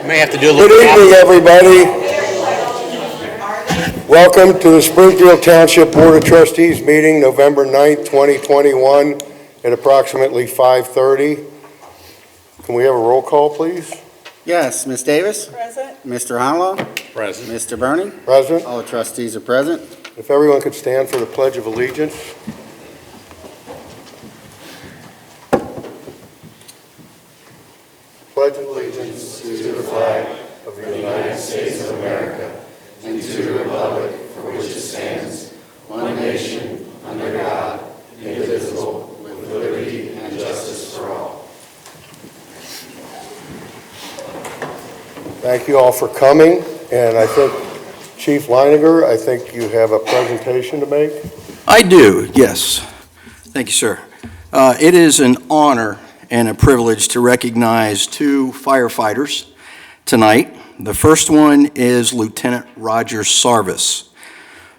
May have to do a Good little evening, everybody. Welcome to the Springfield Township Board of Trustees meeting, November 9th, 2021, at approximately 5:30. Can we have a roll call, please? Yes, Ms. Davis? Present. Mr. Honolo? Present. Mr. Bernie? Present. All the trustees are present. If everyone could stand for the Pledge of Allegiance. Pledge allegiance to the flag of the United States of America and to the republic for which it stands, one nation, under God, indivisible, with liberty and justice for all. Thank you all for coming, and I think, Chief Leininger, I think you have a presentation to make. I do, yes. Thank you, sir. It is an honor and a privilege to recognize two firefighters tonight. The first one is Lieutenant Roger Sarvis.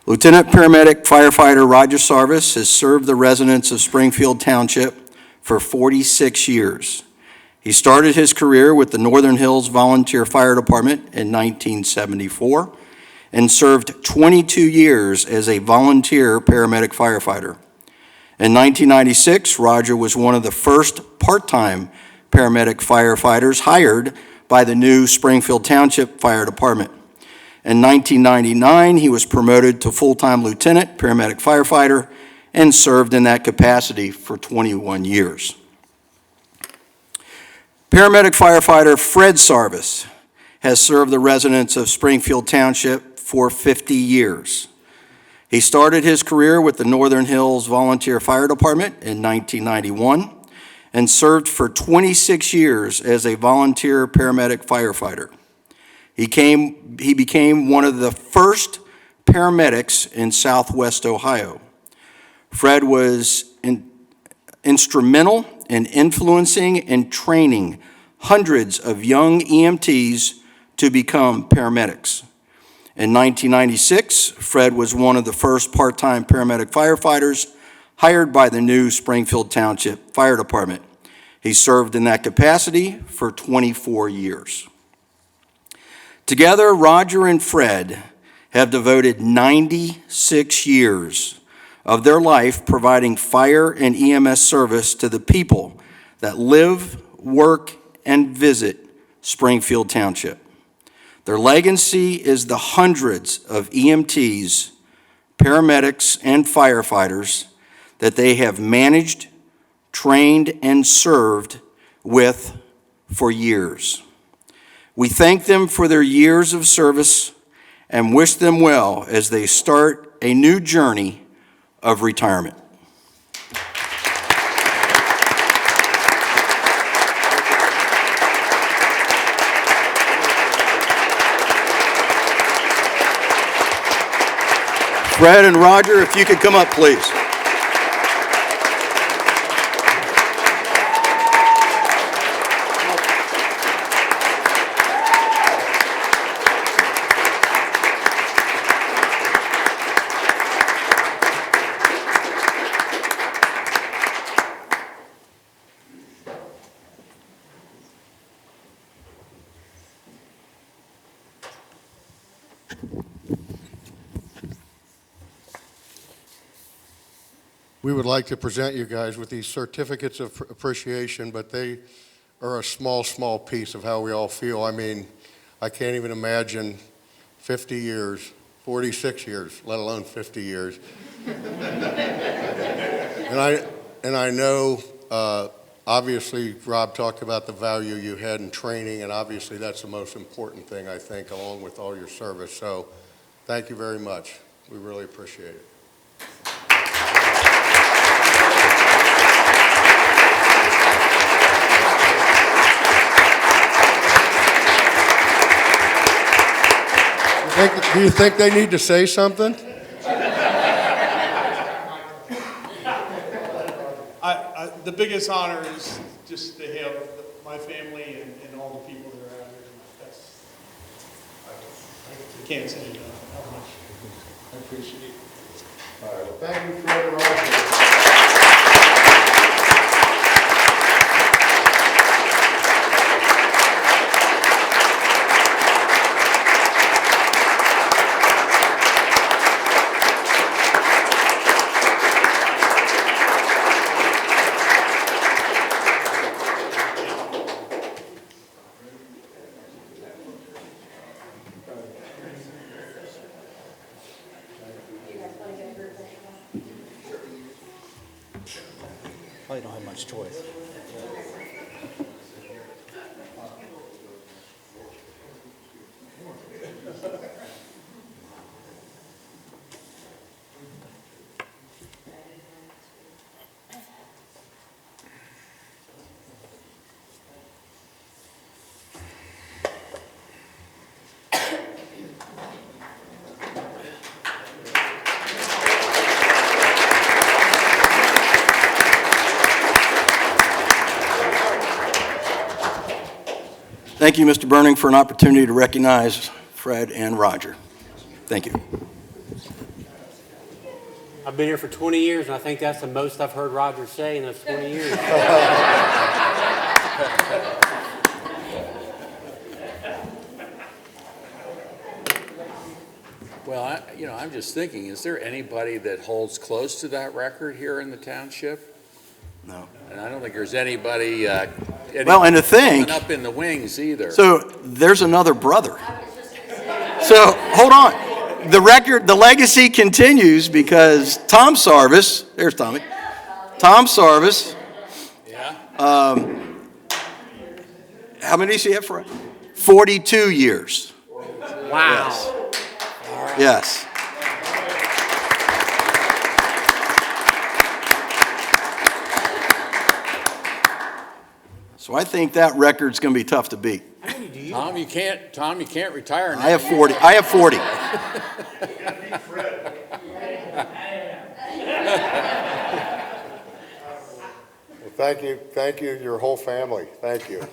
Lieutenant Paramedic Firefighter Roger Sarvis has served the residents of Springfield Township for 46 years. He started his career with the Northern Hills Volunteer Fire Department in 1974 and served 22 years as a volunteer paramedic firefighter. In 1996, Roger was one of the first part-time paramedic firefighters hired by the new Springfield Township Fire Department. In 1999, he was promoted to full-time lieutenant paramedic firefighter and served in that capacity for 21 years. Paramedic firefighter Fred Sarvis has served the residents of Springfield Township for 50 years. He started his career with the Northern Hills Volunteer Fire Department in 1991 and served for 26 years as a volunteer paramedic firefighter. He became one of the first paramedics in Southwest Ohio. Fred was instrumental in influencing and training hundreds of young EMTs to become paramedics. In 1996, Fred was one of the first part-time paramedic firefighters hired by the new Springfield Township Fire Department. He served in that capacity for 24 years. Together, Roger and Fred have devoted 96 years of their life providing fire and EMS service to the people that live, work, and visit Springfield Township. Their legacy is the hundreds of EMTs, paramedics, and firefighters that they have managed, trained, and served with for years. We thank them for their years of service and wish them well as they start a new journey of retirement. Fred and Roger, if you could come up, please. We would like to present you guys with these certificates of appreciation, but they are a small, small piece of how we all feel. I mean, I can't even imagine 50 years, 46 years, let alone 50 years. And I know, obviously, Rob talked about the value you had in training, and obviously that's the most important thing, I think, along with all your service. So thank you very much. We really appreciate it. Do you think they need to say something? The biggest honor is just to have my family and all the people that are out here. I can't say enough how much I appreciate it. All right, well, thank you, Fred and Roger. probably don't have much choice. Thank you, Mr. Burning, for an opportunity to recognize Fred and Roger. Thank you. I've been here for 20 years, and I think that's the most I've heard Roger say in those 20 years. Well, I'm just thinking, is there anybody that holds close to that record here in the township? No. And I don't think there's anybody, Well, and to think, coming up in the wings either. so there's another brother. So, hold on. The legacy continues because Tom Sarvis, there's Tommy. Tom Sarvis, Yeah? how many does he have for? 42 years. Wow. Yes. So I think that record's going to be tough to beat. Tom, you can't retire now. I have 40. I have 40. Well, thank you, your whole family. Thank you.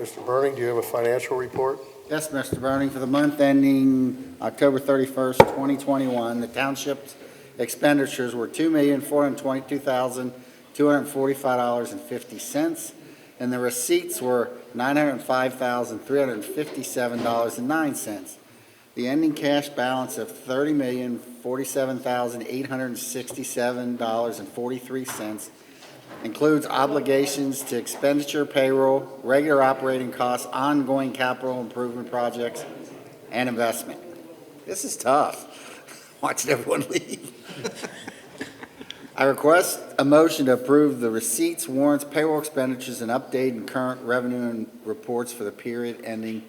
Mr. Burning, do you have a financial report? Yes, Mr. Burning, for the month ending October 31st, 2021, the township's expenditures were $2,422,245.50, and the receipts were $905,357.09. The ending cash balance of $30,047,867.43 includes obligations to expenditure, payroll, regular operating costs, ongoing capital improvement projects, and investment. This is tough, watching everyone leave. I request a motion to approve the receipts, warrants, payroll expenditures, and update and current revenue and reports for the period ending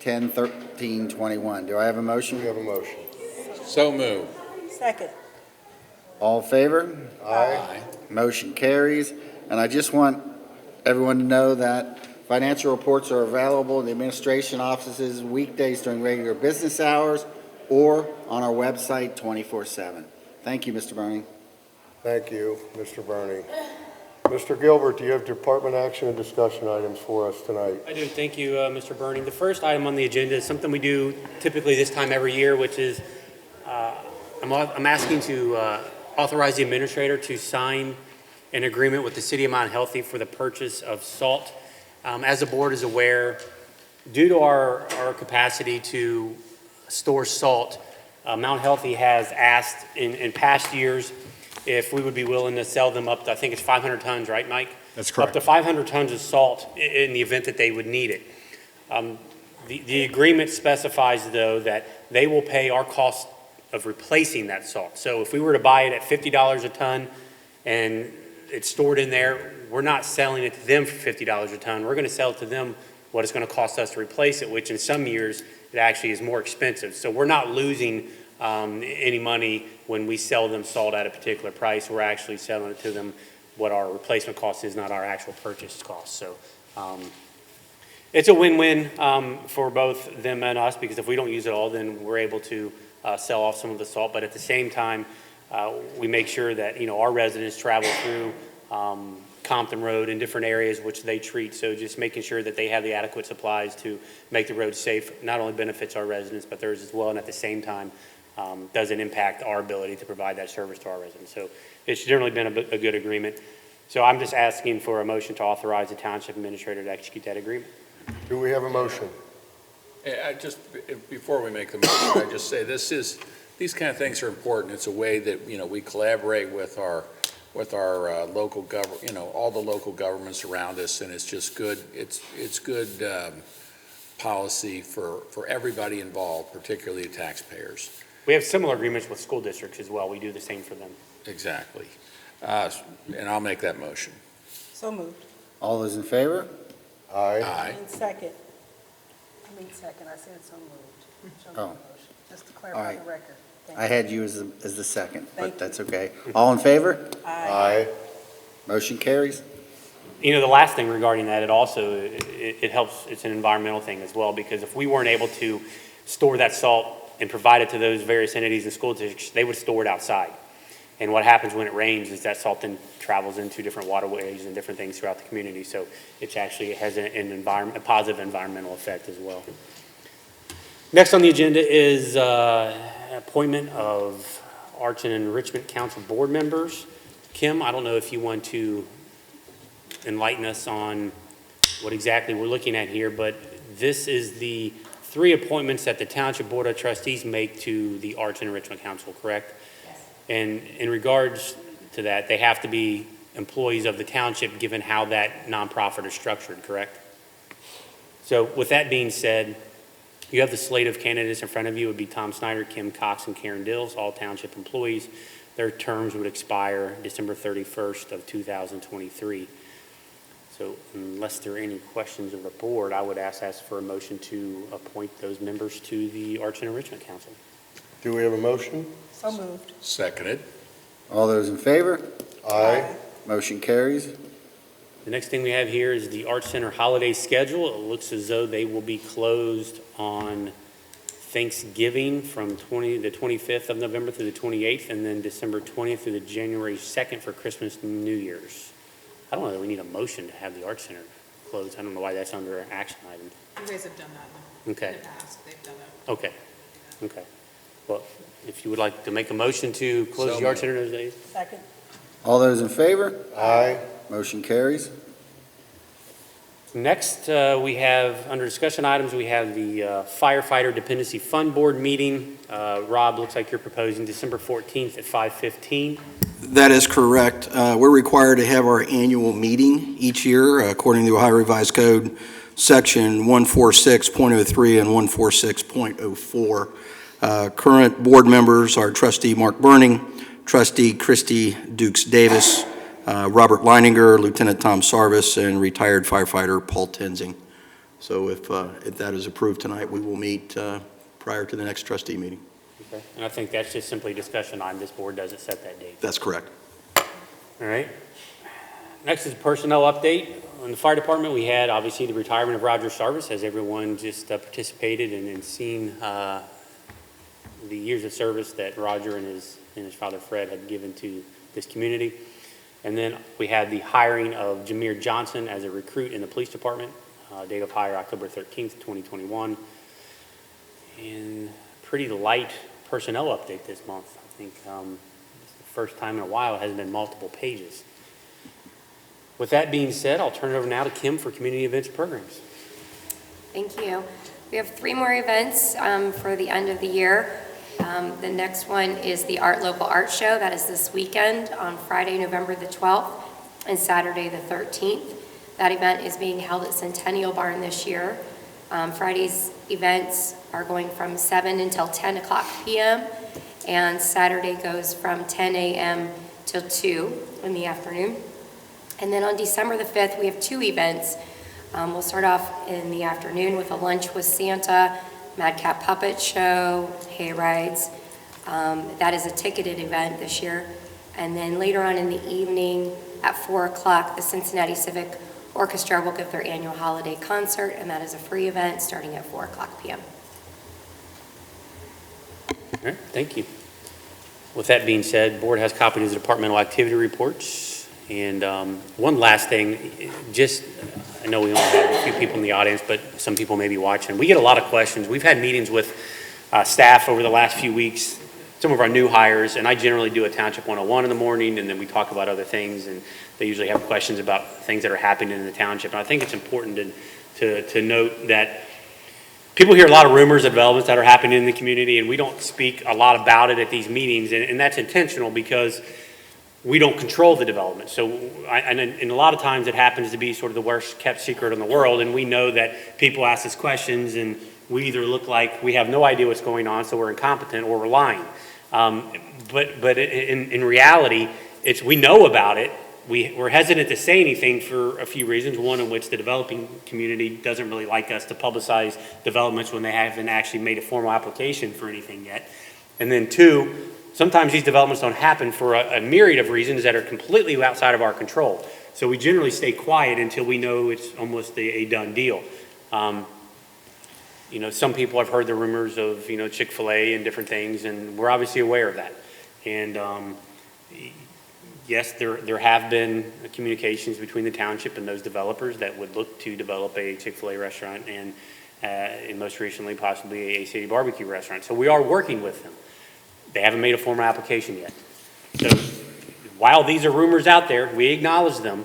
10/13/21. Do I have a motion? We have a motion. So moved. Second. All in favor? Aye. Motion carries. And I just want everyone to know that financial reports are available in the administration offices weekdays during regular business hours or on our website 24/7. Thank you, Mr. Burning. Thank you, Mr. Burning. Mr. Gilbert, do you have department action and discussion items for us tonight? I do. Thank you, Mr. Burning. The first item on the agenda is something we do typically this time every year, which is I'm asking to authorize the administrator to sign an agreement with the City of Mount Healthy for the purchase of salt. As the board is aware, due to our capacity to store salt, Mount Healthy has asked in past years if we would be willing to sell them up to, I think it's 500 tons, right, Mike? That's correct. Up to 500 tons of salt in the event that they would need it. The agreement specifies, though, that they will pay our cost of replacing that salt. So if we were to buy it at $50 a ton and it's stored in there, we're not selling it to them for $50 a ton. We're going to sell it to them what it's going to cost us to replace it, which in some years it actually is more expensive. So we're not losing any money when we sell them salt at a particular price. We're actually selling it to them what our replacement cost is, not our actual purchase cost. So it's a win-win for both them and us, because if we don't use it all, then we're able to sell off some of the salt. But at the same time, we make sure that our residents travel through Compton Road in different areas which they treat. So just making sure that they have the adequate supplies to make the road safe not only benefits our residents but theirs as well, and at the same time doesn't impact our ability to provide that service to our residents. So it's generally been a good agreement. So I'm just asking for a motion to authorize the township administrator to execute that agreement. Do we have a motion? Before we make the motion, I just say these kind of things are important. It's a way that, we collaborate with our local government, all the local governments around us, and it's just good. It's good policy for everybody involved, particularly the taxpayers. We have similar agreements with school districts as well. We do the same for them. Exactly. And I'll make that motion. So moved. All those in favor? Aye. Aye. Second, I said so moved. So Oh. moved. Just to All clarify right. the record. Thank I had you as the second, Thank but you. that's okay. All in favor? you. Aye. Aye. Motion carries. You know, the last thing regarding that, it helps, it's an environmental thing as well, because if we weren't able to store that salt and provide it to those various entities and school districts, they would store it outside. And what happens when it rains is that salt then travels into different waterways and different things throughout the community. So it has a positive environmental effect as well. Next on the agenda is appointment of Arts and Enrichment Council board members. Kim, I don't know if you want to enlighten us on what exactly we're looking at here, but this is the 3 appointments that the Township Board of Trustees make to the Arts and Enrichment Council, correct? Yes. And in regards to that, they have to be employees of the township, given how that nonprofit is structured, correct? So with that being said, you have the slate of candidates in front of you. It would be Tom Snyder, Kim Cox, and Karen Dills, all township employees. Their terms would expire December 31st of 2023. So unless there are any questions of the board, I would ask for a motion to appoint those members to the Arts and Enrichment Council. Do we have a motion? So moved. Seconded. All those in favor? Aye. Motion carries. The next thing we have here is the Arts Center holiday schedule. It looks as though they will be closed on Thanksgiving from the 25th of November through the 28th, and then December 20th through the January 2nd for Christmas and New Year's. I don't know that we need a motion to have the Arts Center closed. I don't know why that's under an action item. You guys have done that in Okay, the past, they've done that. okay, okay. Well, if you would like to make a motion to close So the Arts moved. Center those days. Second. All those in favor? Aye. Motion carries. Next, we have, under discussion items, we have the Firefighter Dependency Fund Board meeting. Rob, looks like you're proposing December 14th at 5:15. That is correct. We're required to have our annual meeting each year according to the Ohio Revised Code, Section 146.03 and 146.04. Current board members are Trustee Mark Burning, Trustee Christy Dukes Davis, Robert Leininger, Lieutenant Tom Sarvis, and retired firefighter Paul Tenzing. So if that is approved tonight, we will meet prior to the next trustee meeting. Okay. And I think that's just simply discussion item. This board doesn't set that date. That's correct. All right. Next is personnel update. In the fire department, we had obviously the retirement of Roger Sarvis, as everyone just participated and seen the years of service that Roger and his father Fred had given to this community. And then we had the hiring of Jameer Johnson as a recruit in the police department, date of hire October 13th, 2021. And pretty light personnel update this month. I think it's the first time in a while it hasn't been multiple pages. With that being said, I'll turn it over now to Kim for community events and programs. Thank you. We have 3 more events for the end of the year. The next one is the Local Art Show. That is this weekend on Friday, November the 12th and Saturday the 13th. That event is being held at Centennial Barn this year. Friday's events are going from 7 until 10 o'clock p.m. and Saturday goes from 10 a.m. till 2 in the afternoon. And then on December the 5th, we have 2 events. We'll start off in the afternoon with a lunch with Santa, Madcap Puppet Show, hay rides. That is a ticketed event this year. And then later on in the evening at 4 o'clock, the Cincinnati Civic Orchestra will give their annual holiday concert, and that is a free event starting at 4 o'clock p.m. All right, thank you. With that being said, board has copies of the departmental activity reports. And one last thing, I know we only have a few people in the audience, but some people may be watching. We get a lot of questions. We've had meetings with staff over the last few weeks, some of our new hires, and I generally do a Township 101 in the morning, and then we talk about other things, and they usually have questions about things that are happening in the township. And I think it's important to note that people hear a lot of rumors of developments that are happening in the community, and we don't speak a lot about it at these meetings, and that's intentional because we don't control the development. So, and a lot of times it happens to be sort of the worst kept secret in the world, and we know that people ask us questions, and we either look like we have no idea what's going on, so we're incompetent, or we're lying. But in reality, we know about it. We're hesitant to say anything for a few reasons. One in which the developing community doesn't really like us to publicize developments when they haven't actually made a formal application for anything yet. And then two, sometimes these developments don't happen for a myriad of reasons that are completely outside of our control. So we generally stay quiet until we know it's almost a done deal. Some people have heard the rumors of, Chick-fil-A and different things, and we're obviously aware of that. And yes, there have been communications between the township and those developers that would look to develop a Chick-fil-A restaurant and most recently possibly a city barbecue restaurant. So we are working with them. They haven't made a formal application yet. So while these are rumors out there, we acknowledge them.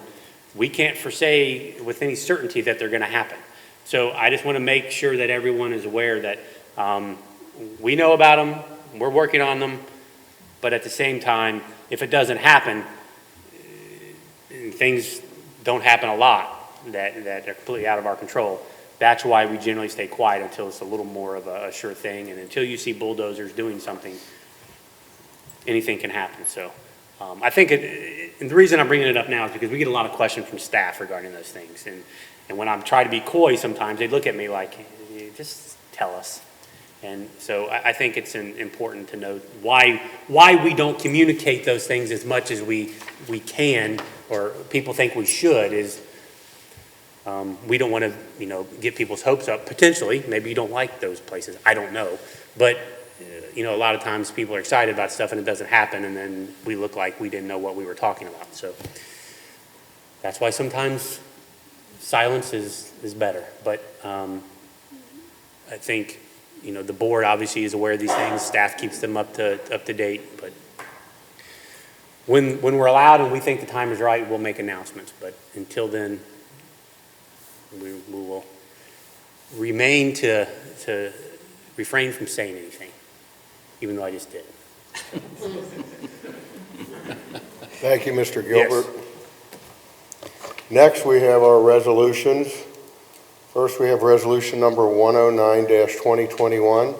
We can't foresee with any certainty that they're going to happen. So I just want to make sure that everyone is aware that we know about them, we're working on them, but at the same time, if it doesn't happen, things don't happen a lot that are completely out of our control. That's why we generally stay quiet until it's a little more of a sure thing, and until you see bulldozers doing something, anything can happen. So I think, and the reason I'm bringing it up now is because we get a lot of questions from staff regarding those things. And when I'm trying to be coy, sometimes they look at me like, just tell us. And so I think it's important to know why we don't communicate those things as much as we can, or people think we should, is we don't want to, get people's hopes up. Potentially, maybe you don't like those places. I don't know. But, a lot of times people are excited about stuff and it doesn't happen, and then we look like we didn't know what we were talking about. So that's why sometimes silence is better. But I think, the board obviously is aware of these things. Staff keeps them up to date. But when we're allowed and we think the time is right, we'll make announcements. But until then, we will remain to refrain from saying anything, even though I just did. Thank you, Mr. Gilbert. Next, we have our resolutions. First, we have resolution number 109-2021,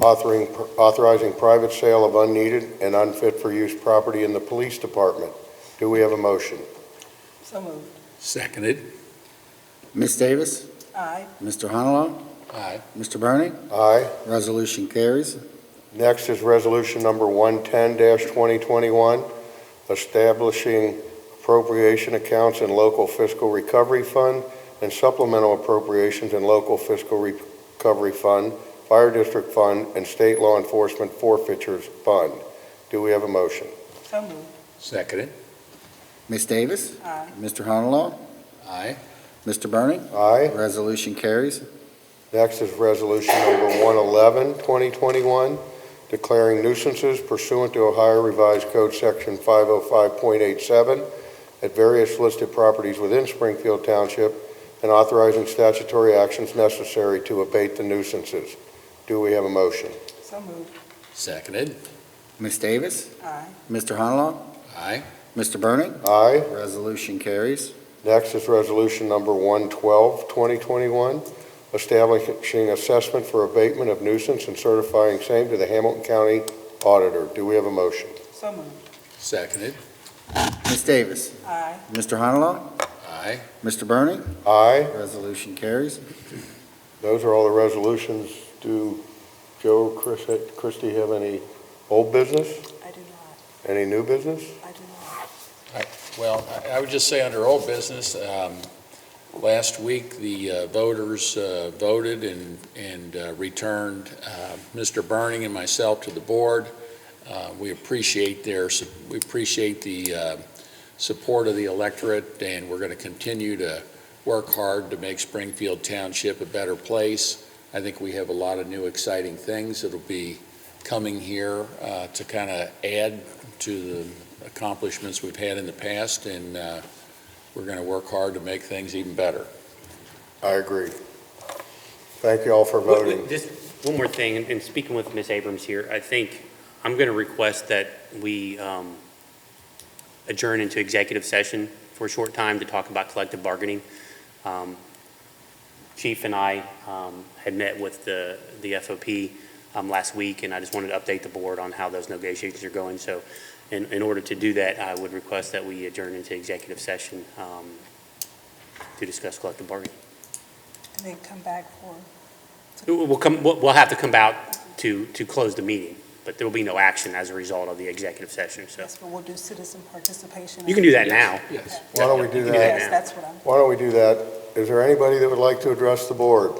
authorizing private sale of unneeded and unfit for use property in the police department. Do we have a motion? So moved. Seconded. Ms. Davis? Aye. Mr. Honolo? Aye. Mr. Bernie? Aye. Resolution carries. Next is resolution number 110-2021, establishing appropriation accounts in local fiscal recovery fund and supplemental appropriations in local fiscal recovery fund, fire district fund, and state law enforcement forfeitures fund. Do we have a motion? So moved. Seconded. Ms. Davis? Aye. Mr. Honolo? Aye. Mr. Bernie? Aye. Resolution carries. Next is resolution number 111-2021, declaring nuisances pursuant to Ohio Revised Code Section 505.87 at various listed properties within Springfield Township, and authorizing statutory actions necessary to abate the nuisances. Do we have a motion? So moved. Seconded. Ms. Davis? Aye. Mr. Honolo? Aye. Mr. Bernie? Aye. Resolution carries. Next is resolution number 112-2021, establishing assessment for abatement of nuisance and certifying same to the Hamilton County Auditor. Do we have a motion? So moved. Seconded. Ms. Davis? Aye. Mr. Honolo? Aye. Mr. Bernie? Aye. Resolution carries. Those are all the resolutions. Do Joe, Christie have any old business? I do not. Any new business? I do not. Well, I would just say under old business, last week the voters voted and returned Mr. Burning and myself to the board. We appreciate the support of the electorate, and we're going to continue to work hard to make Springfield Township a better place. I think we have a lot of new exciting things that'll be coming here to kind of add to the accomplishments we've had in the past, and we're going to work hard to make things even better. I agree. Thank you all for voting. Just one more thing, and speaking with Ms. Abrams here, I think I'm going to request that we adjourn into executive session for a short time to talk about collective bargaining. Chief and I had met with the FOP last week, and I just wanted to update the board on how those negotiations are going. So In order to do that, I would request that we adjourn into executive session to discuss collective bargaining. And then come back for, We'll have to come out to close the meeting, but there will be no action as a result of the executive session, so. yes, but we'll do citizen participation. You can do that now. Yes. Why don't we do You can that? Yes, now. that's what I'm, Why don't we do that? Is there anybody that would like to address the board?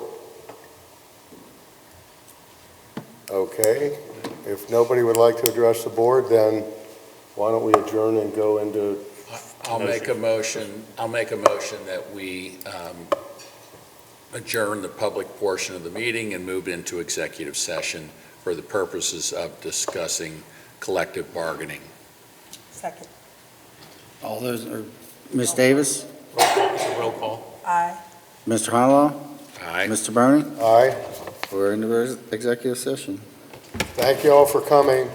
Okay, if nobody would like to address the board, then why don't we adjourn and go into, I'll make a motion that we adjourn the public portion of the meeting and move into executive session for the purposes of discussing collective bargaining. second. All those, Ms. Davis, Roll call. Aye. Mr. Honolo, Aye. Mr. Bernie, aye? we're in the executive session. Thank you all for coming.